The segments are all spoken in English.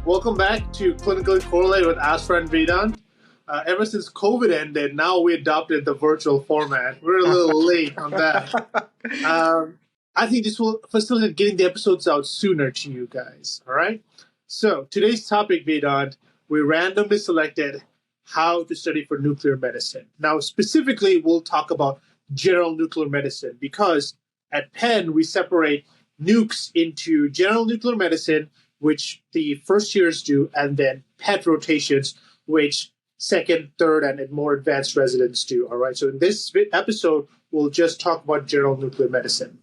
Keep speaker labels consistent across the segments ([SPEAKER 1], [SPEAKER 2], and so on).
[SPEAKER 1] Welcome back to Clinically Correlate with Azfar and Vedant. Ever since COVID ended, now we adopted the virtual format. We're a little late on that. I think this will facilitate getting the episodes out sooner to you guys, all right? So today's topic, Vedant, we randomly selected how to study for nuclear medicine. Now, specifically, we'll talk about general nuclear medicine because at Penn, we separate nukes into general nuclear medicine, which the first years do, and then PET rotations, which second, third, and more advanced residents do. All right. So in this episode, we'll just talk about general nuclear medicine.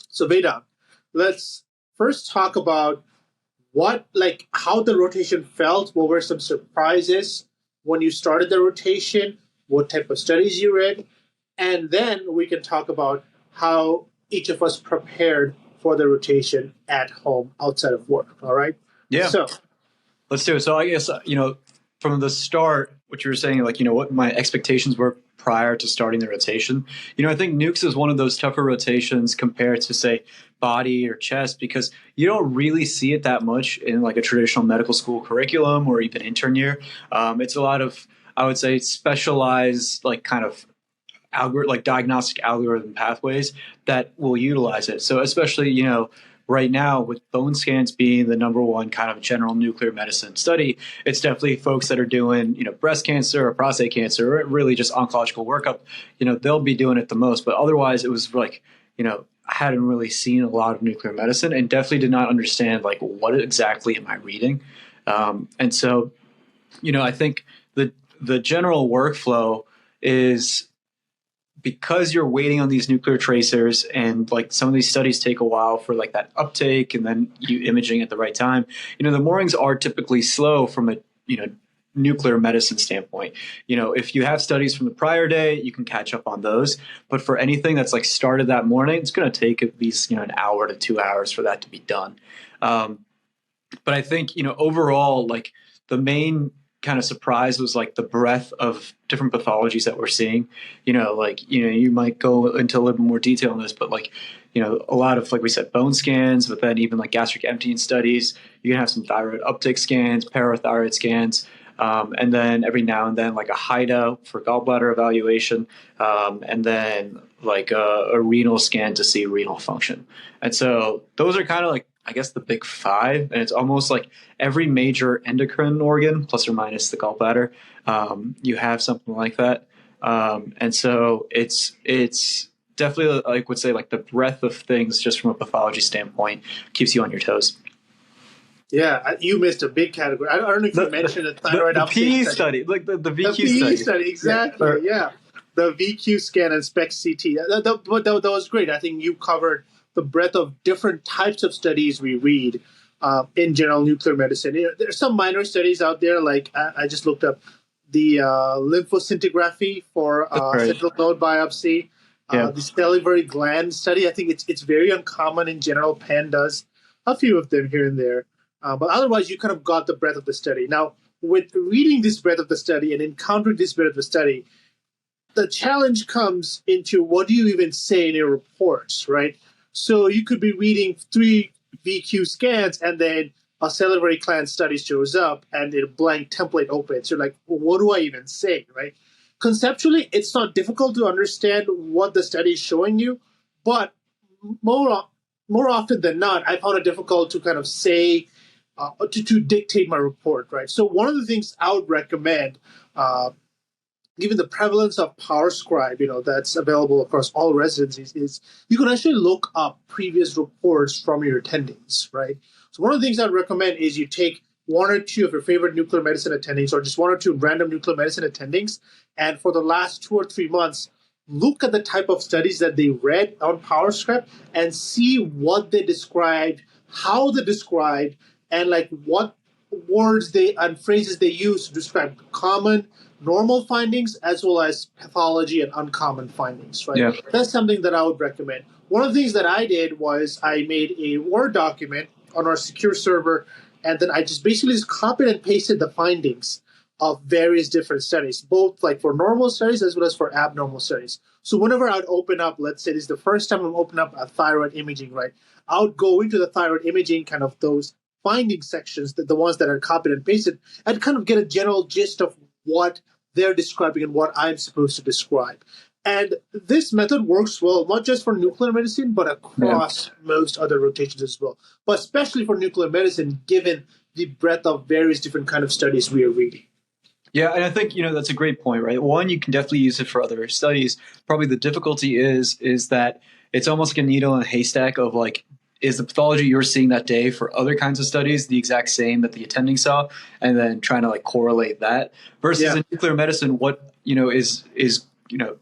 [SPEAKER 1] So Vedant, let's first talk about how the rotation felt. What were some surprises when you started the rotation? What type of studies you read? And then we can talk about how each of us prepared for the rotation at home outside of work. All right.
[SPEAKER 2] Yeah.
[SPEAKER 1] So
[SPEAKER 2] let's do it. So I guess, from the start, what you were saying, what my expectations were prior to starting the rotation, I think nukes is one of those tougher rotations compared to, say, body or chest, because you don't really see it that much in like a traditional medical school curriculum or even intern year. It's a lot of, I would say, specialized, diagnostic algorithm pathways that will utilize it. So especially, right now with bone scans being the number one kind of general nuclear medicine study, it's definitely folks that are doing, breast cancer or prostate cancer or really just oncological workup, they'll be doing it the most. But otherwise it was I hadn't really seen a lot of nuclear medicine and definitely did not understand what exactly am I reading. And so, I think the general workflow is, because you're waiting on these nuclear tracers and some of these studies take a while for that uptake and then you imaging at the right time, the mornings are typically slow from a, nuclear medicine standpoint. If you have studies from the prior day, you can catch up on those. But for anything that's started that morning, it's going to take at least, an hour to 2 hours for that to be done. But I think, overall, the main kind of surprise was the breadth of different pathologies that we're seeing. You might go into a little bit more detail on this, but a lot of, we said, bone scans, but then even gastric emptying studies. You can have some thyroid uptake scans, parathyroid scans, and then every now and then a HIDA for gallbladder evaluation, and then a renal scan to see renal function. And so those are kind of I guess the big five, and it's almost every major endocrine organ, plus or minus the gallbladder, you have something like that. And so it's definitely, would say, the breadth of things just from a pathology standpoint keeps you on your toes.
[SPEAKER 1] Yeah, you missed a big category. I don't know if you mentioned the thyroid
[SPEAKER 2] uptake study. The VQ
[SPEAKER 1] study, exactly, yeah. The VQ scan and SPECT-CT. That was great. I think you covered the breadth of different types of studies we read in general nuclear medicine. There's some minor studies out there, I just looked up the lymphoscintigraphy for sentinel node biopsy, the salivary gland study. I think it's very uncommon in general. Penn does a few of them here and there. But otherwise, you kind of got the breadth of the study. Now, with reading this breadth of the study and encountering this breadth of the study, the challenge comes into what do you even say in your reports, right? So you could be reading 3 VQ scans and then a salivary gland study shows up and a blank template opens. You're like, well, what do I even say, right? Conceptually, it's not difficult to understand what the study is showing you, but more often than not, I found it difficult to kind of say, to dictate my report, right? So one of the things I would recommend, given the prevalence of PowerScribe, that's available across all residencies, is you can actually look up previous reports from your attendings, right? So one of the things I'd recommend is you take 1 or 2 of your favorite nuclear medicine attendings or just 1 or 2 random nuclear medicine attendings, and for the last 2 or 3 months, look at the type of studies that they read on PowerScribe and see what they described, how they described, and what words and phrases they use to describe common normal findings as well as pathology and uncommon findings, right? Yeah. That's something that I would recommend. One of the things that I did was I made a Word document on our secure server, and then I just basically copied and pasted the findings of various different studies, both for normal studies as well as for abnormal studies. So whenever I'd open up, let's say this is the first time I'm opening up a thyroid imaging, right? I would go into the thyroid imaging, kind of those finding sections, the ones that are copied and pasted, and kind of get a general gist of what they're describing and what I'm supposed to describe. And this method works well, not just for nuclear medicine, but across most other rotations as well. But especially for nuclear medicine, given the breadth of various different kind of studies we are reading.
[SPEAKER 2] Yeah, and I think, that's a great point, right? One, you can definitely use it for other studies. Probably the difficulty is that it's almost like a needle in a haystack of like, is the pathology you're seeing that day for other kinds of studies the exact same that the attending saw, and then trying to like correlate that versus in nuclear medicine, what is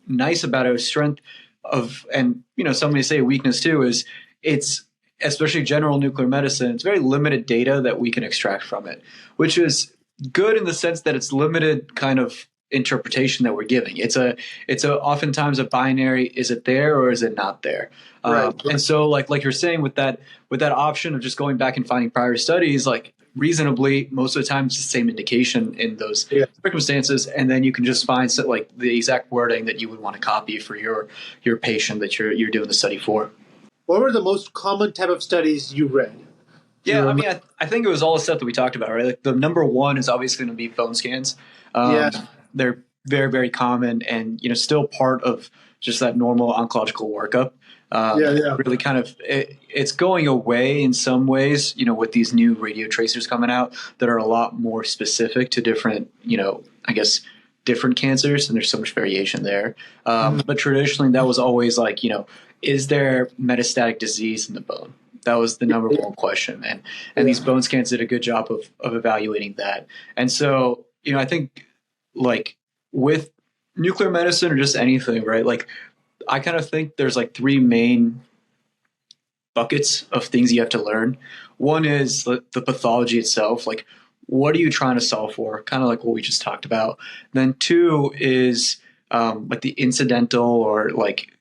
[SPEAKER 2] nice about it, strength of, and some may say weakness too, is it's, especially general nuclear medicine, it's very limited data that we can extract from it, which is good in the sense that it's limited kind of interpretation that we're giving. It's oftentimes a binary: is it there or is it not there?
[SPEAKER 1] Right.
[SPEAKER 2] And so like you're saying with that option of just going back and finding prior studies, like reasonably most of the time it's the same indication in those circumstances, and then you can just find like the exact wording that you would want to copy for your patient that you're doing the study for.
[SPEAKER 1] What were the most common type of studies you read?
[SPEAKER 2] Yeah, I mean, I think it was all the stuff that we talked about, right? Like the number one is obviously going to be bone scans. They're very, very common, and still part of just that normal oncological workup. Really kind of it's going away in some ways, with these new radio tracers coming out that are a lot more specific to different, I guess, different cancers, and there's so much variation there. But traditionally, that was always like, is there metastatic disease in the bone? That was the number one question. And these bone scans did a good job of evaluating that. And so, I think like with nuclear medicine or just anything, right? Like I kind of think there's like three main buckets of things you have to learn. One is the pathology itself. Like, what are you trying to solve for? Kind of like what we just talked about. Then two is like the incidental or like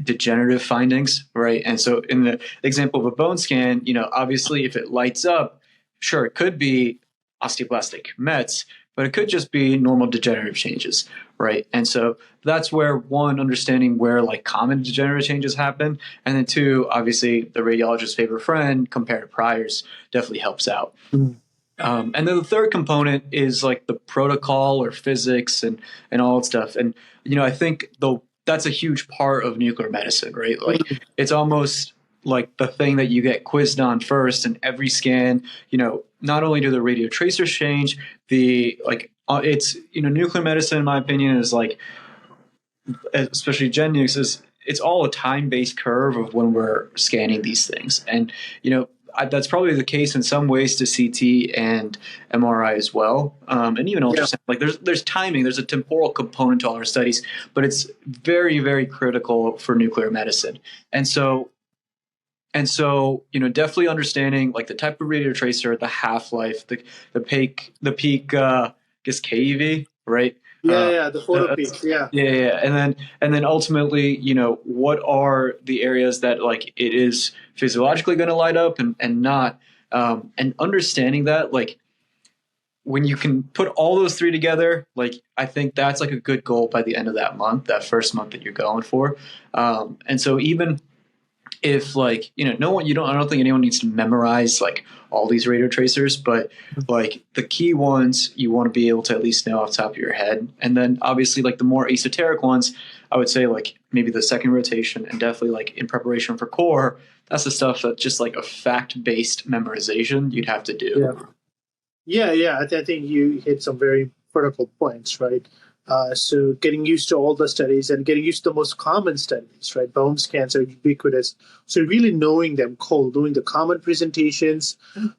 [SPEAKER 2] degenerative findings, right? And so in the example of a bone scan, obviously if it lights up, sure, it could be osteoblastic mets, but it could just be normal degenerative changes, right? And so that's where one, understanding where like common degenerative changes happen, and then two, obviously the radiologist's favorite friend compared to priors definitely helps out. And then the third component is like the protocol or physics and all that stuff. And, I think that's a huge part of nuclear medicine, right? Like it's almost like the thing that you get quizzed on first, and every scan, not only do the radio tracers change, it's, nuclear medicine, in my opinion, is like, especially GenNux, it's all a time-based curve of when we're scanning these things. And, that's probably the case in some ways to CT and MRI as well, and even ultrasound. Like there's timing, there's a temporal component to all our studies, but it's very, very critical for nuclear medicine. And so definitely understanding like the type of radio tracer, the half-life, the peak, I guess KeV, right?
[SPEAKER 1] The photo peaks,
[SPEAKER 2] And then ultimately, what are the areas that like it is physiologically going to light up and not, and understanding that, like when you can put all those three together, like I think that's like a good goal by the end of that month, that first month that you're going for. And so even if like, I don't think anyone needs to memorize like all these radio tracers, but like the key ones you want to be able to at least know off the top of your head. And then obviously like the more esoteric ones, I would say like maybe the second rotation, and definitely like in preparation for core, that's the stuff that just like a fact-based memorization you'd have to do.
[SPEAKER 1] I think you hit some very critical points, right? So getting used to all the studies and getting used to the most common studies, right? Bone scans are ubiquitous. So really knowing them cold, knowing the common presentations,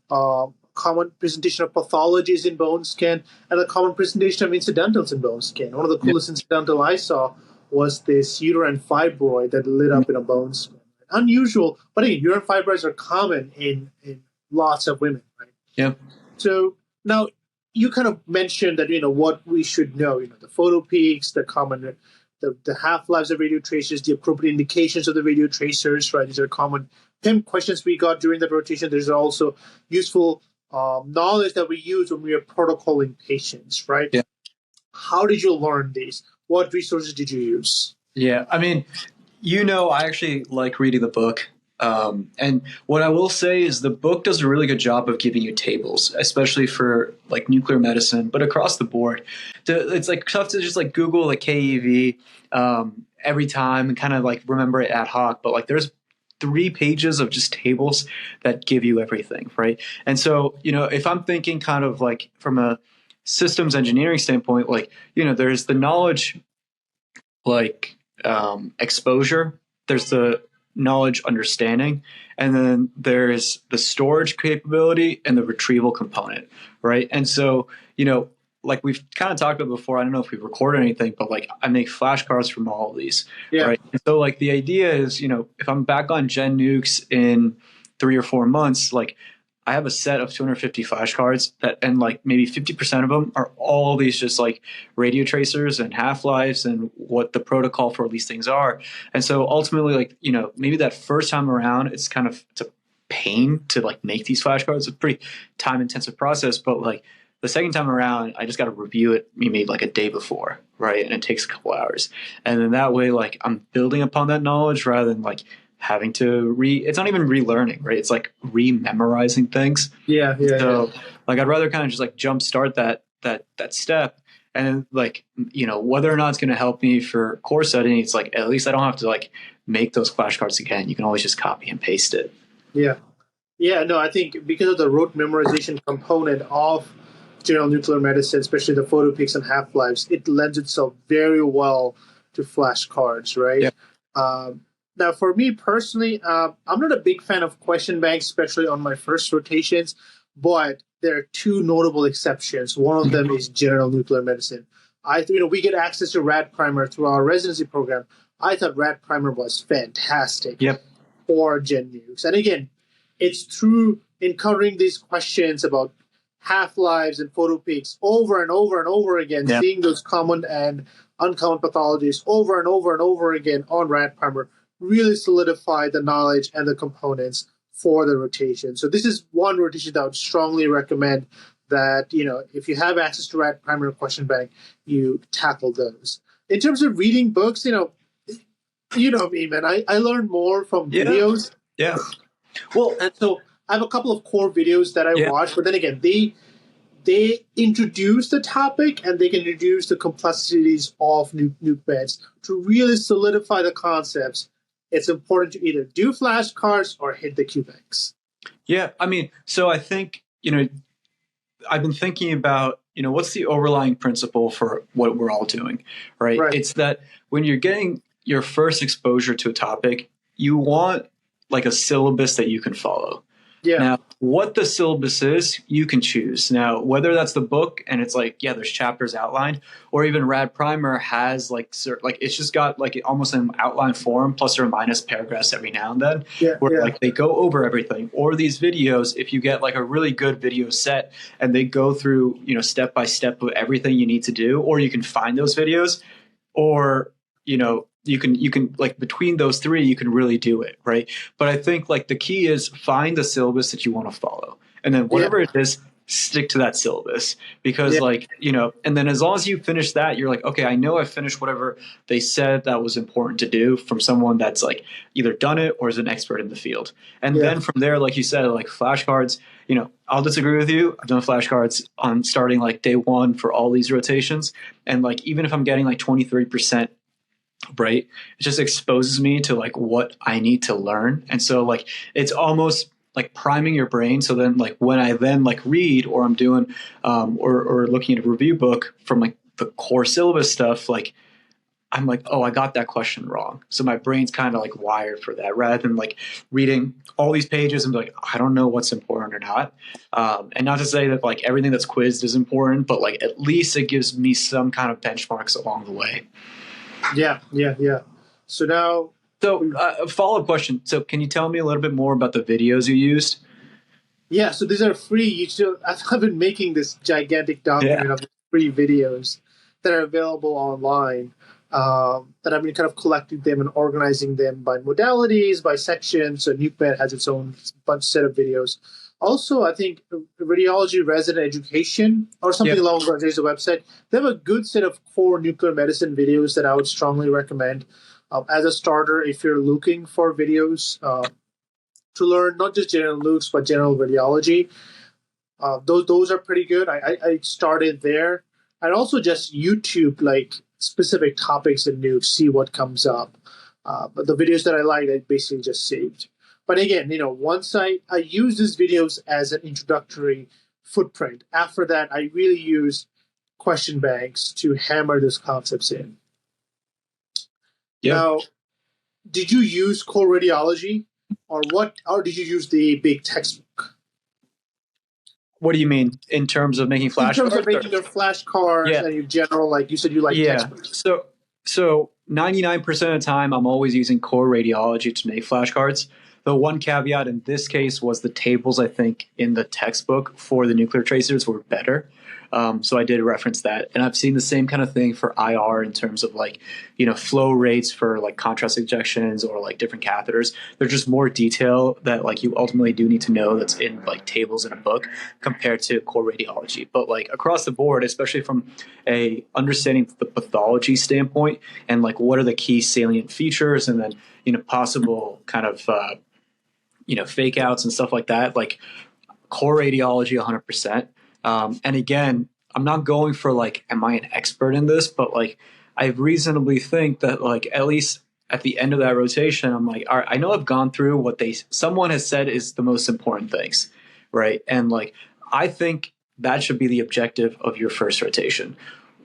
[SPEAKER 1] common presentation of pathologies in bone scan, and a common presentation of incidentals in bone scan. One of the coolest incidental I saw was this uterine fibroid that lit up in a bone scan. Unusual, but again, uterine fibroids are common in lots of women, right?
[SPEAKER 2] Yeah.
[SPEAKER 1] So now, you kind of mentioned that, what we should know, the photo peaks, the common, the half-lives of radio tracers, the appropriate indications of the radio tracers, right? These are common questions we got during the rotation. There's also useful knowledge that we use when we are protocoling patients, right?
[SPEAKER 2] Yeah.
[SPEAKER 1] How did you learn these? What resources did you use?
[SPEAKER 2] Yeah, I mean, I actually like reading the book. And what I will say is the book does a really good job of giving you tables, especially for like nuclear medicine, but across the board. It's like tough to just like Google like KEV every time and kind of like remember it ad hoc. But like there's 3 pages of just tables that give you everything, right? And so, if I'm thinking kind of like from a systems engineering standpoint, like, there's the knowledge like exposure, there's the knowledge understanding, and then there's the storage capability and the retrieval component, right? And so, like we've kind of talked about before, I don't know if we've recorded anything, but like I make flashcards from all of these, right? And so like the idea is, if I'm back on Gen Nukes in 3 or 4 months, like I have a set of 250 flashcards and like maybe 50% of them are all these just like radio tracers and half-lives and what the protocol for these things are. And so ultimately, like, maybe that first time around, it's a pain to like make these flashcards. It's a pretty time intensive process, but like the second time around, I just got to review it maybe like a day before, right? And it takes a couple hours. And then that way, like I'm building upon that knowledge rather than like having to it's not even relearning, right? It's like re-memorizing things. So like I'd rather kind of just like jump start that step. And like, whether or not it's going to help me for core studying, it's like, at least I don't have to like make those flashcards again. You can always just copy and paste it.
[SPEAKER 1] No, I think because of the rote memorization component of general nuclear medicine, especially the photopeaks and half-lives, it lends itself very well to flashcards, right? Now, for me personally, I'm not a big fan of question banks, especially on my first rotations, but there are 2 notable exceptions. One of them is general nuclear medicine. We get access to RAD Primer through our residency program. I thought RAD Primer was fantastic for Gen Nukes. And again, it's through encountering these questions about half-lives and photopeaks over and over and over again, seeing those common and uncommon pathologies over and over and over again on RAD Primer, really solidify the knowledge and the components for the rotation. So this is one rotation that I would strongly recommend that, if you have access to RAD Primer or Question Bank, you tackle those. In terms of reading books, me, man, I learn more from videos. Well, and so I have a couple of core videos that I watch, but then again, they introduce the topic and they can introduce the complexities of nuke beds to really solidify the concepts. It's important to either do flashcards or hit the QBanks.
[SPEAKER 2] Yeah, I mean, so I think, I've been thinking about, what's the overlying principle for what we're all doing, right? It's that when you're getting your first exposure to a topic, you want like a syllabus that you can follow. Now, what the syllabus is, you can choose. Now, whether that's the book and it's like, there's chapters outlined, or even Rad Primer has like it's just got like almost an outline form plus or minus paragraphs every now and then, where like they go over everything. Or these videos, if you get like a really good video set and they go through, step by step of everything you need to do, or you can find those videos, or you can like between those 3, you can really do it, right? But I think like the key is find the syllabus that you want to follow. And then whatever it is, stick to that syllabus because like, and then as long as you finish that, you're like, okay, I know I finished whatever they said that was important to do from someone that's like either done it or is an expert in the field. And then from there, like you said, like flashcards, I'll disagree with you. I've done flashcards on starting like day 1 for all these rotations. And like, even if I'm getting like 23%, right, it just exposes me to like what I need to learn. And so like it's almost like priming your brain, so then like when I then like read or I'm doing or looking at a review book from like the core syllabus stuff, like I'm like, oh, I got that question wrong. So my brain's kind of like wired for that, rather than like reading all these pages and be like, I don't know what's important or not. And not to say that like everything that's quizzed is important, but like at least it gives me some kind of benchmarks along the way. So now, a follow-up question. So can you tell me a little bit more about the videos you used?
[SPEAKER 1] So these are free. I've been making this gigantic document of free videos that are available online. That I've been kind of collecting them and organizing them by modalities, by sections. So NukeMed has its own set of videos. Also, I think Radiology Resident Education or something along those lines, the website, they have a good set of core nuclear medicine videos that I would strongly recommend as a starter if you're looking for videos to learn not just general nukes but general radiology. Those are pretty good. I started there, and also just YouTube like specific topics in nukes, see what comes up. But the videos that I liked, I basically just saved. But again, once I use these videos as an introductory footprint. After that, I really use question banks to hammer those concepts in.
[SPEAKER 2] Yep.
[SPEAKER 1] Now, did you use core radiology, or did you use the big textbook?
[SPEAKER 2] What do you mean in terms of making flashcards?
[SPEAKER 1] In terms of making your flashcards and your general, like you said, you like textbooks.
[SPEAKER 2] So 99% of the time, I'm always using core radiology to make flashcards. The one caveat in this case was the tables, I think, in the textbook for the nuclear tracers were better. So I did reference that. And I've seen the same kind of thing for IR in terms of like, flow rates for like contrast injections or like different catheters. There's just more detail that like you ultimately do need to know that's in like tables in a book compared to core radiology. But like across the board, especially from a understanding the pathology standpoint and like what are the key salient features and then, possible kind of, fake outs and stuff like that, like core radiology 100%. And again, I'm not going for like, am I an expert in this? But like, I reasonably think that like, at least at the end of that rotation, I'm like, all right, I know I've gone through what someone has said is the most important things, right? And like, I think that should be the objective of your first rotation.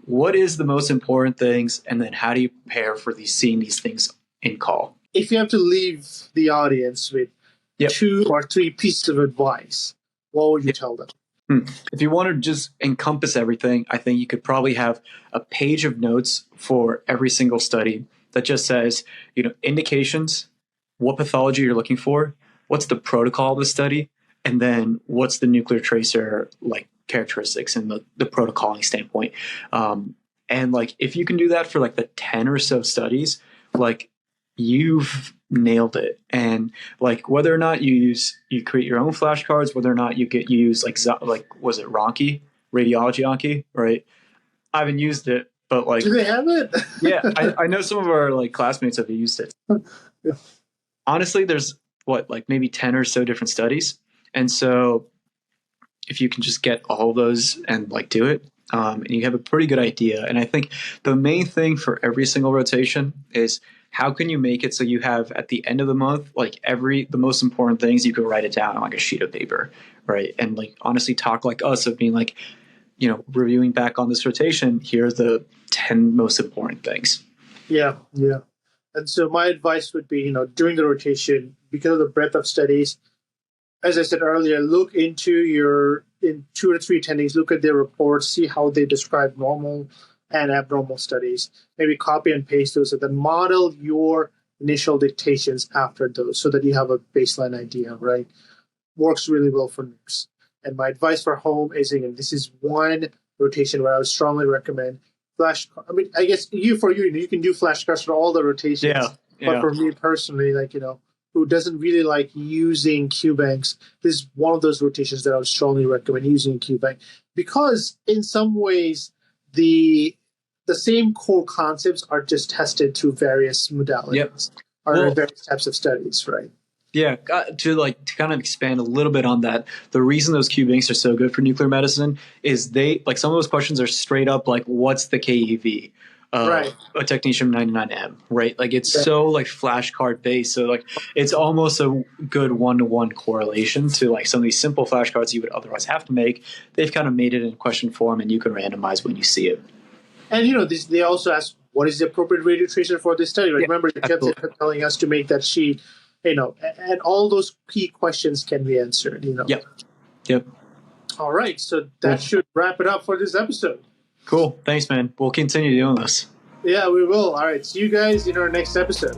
[SPEAKER 2] What is the most important things? And then how do you prepare for seeing these things in call?
[SPEAKER 1] If you have to leave the audience with 2 or 3 pieces of advice, what would you tell them?
[SPEAKER 2] If you want to just encompass everything, I think you could probably have a page of notes for every single study that just says, indications, what pathology you're looking for, what's the protocol of the study, and then what's the nuclear tracer like characteristics and the protocoling standpoint. And like, if you can do that for like the 10 or so studies, like you've nailed it. And like whether or not you create your own flashcards, whether or not you use like was it Ronki, radiology Anki, right? I haven't used it, but like,
[SPEAKER 1] do they have it?
[SPEAKER 2] Yeah, I know some of our like classmates have used it.
[SPEAKER 1] Yeah.
[SPEAKER 2] Honestly, there's like maybe 10 or so different studies, and so if you can just get all those and like do it, and you have a pretty good idea. And I think the main thing for every single rotation is how can you make it so you have at the end of the month, like the most important things, you can write it down on like a sheet of paper, right? And like honestly talk like us of being like, reviewing back on this rotation, here are the 10 most important things. Yeah.
[SPEAKER 1] And so my advice would be, during the rotation, because of the breadth of studies, as I said earlier, look into in 2 or 3 attendings, look at their reports, see how they describe normal and abnormal studies. Maybe copy and paste those and then model your initial dictations after those so that you have a baseline idea, right? Works really well for nukes. And my advice for home is, again, this is one rotation where I would strongly recommend flashcards. I mean, I guess you can do flashcards for all the rotations.
[SPEAKER 2] Yeah.
[SPEAKER 1] But for me personally, like, who doesn't really like using QBanks, this is one of those rotations that I would strongly recommend using QBank, because in some ways the same core concepts are just tested through various modalities or various types of studies, right?
[SPEAKER 2] Yeah, to kind of expand a little bit on that, the reason those QBanks are so good for nuclear medicine is some of those questions are straight up like, what's the KEV?
[SPEAKER 1] Right.
[SPEAKER 2] A technetium 99M, right? Like it's so like flashcard based. So like it's almost a good one-to-one correlation to like some of these simple flashcards you would otherwise have to make. They've kind of made it in question form and you can randomize when you see it.
[SPEAKER 1] And they also ask, what is the appropriate radio tracer for this study? Right?
[SPEAKER 2] Yeah,
[SPEAKER 1] remember, you kept telling us to make that sheet, and all those key questions can be answered,
[SPEAKER 2] Yep.
[SPEAKER 1] All right. So that should wrap it up for this episode.
[SPEAKER 2] Cool. Thanks, man. We'll continue doing this.
[SPEAKER 1] Yeah, we will. All right. See you guys in our next episode.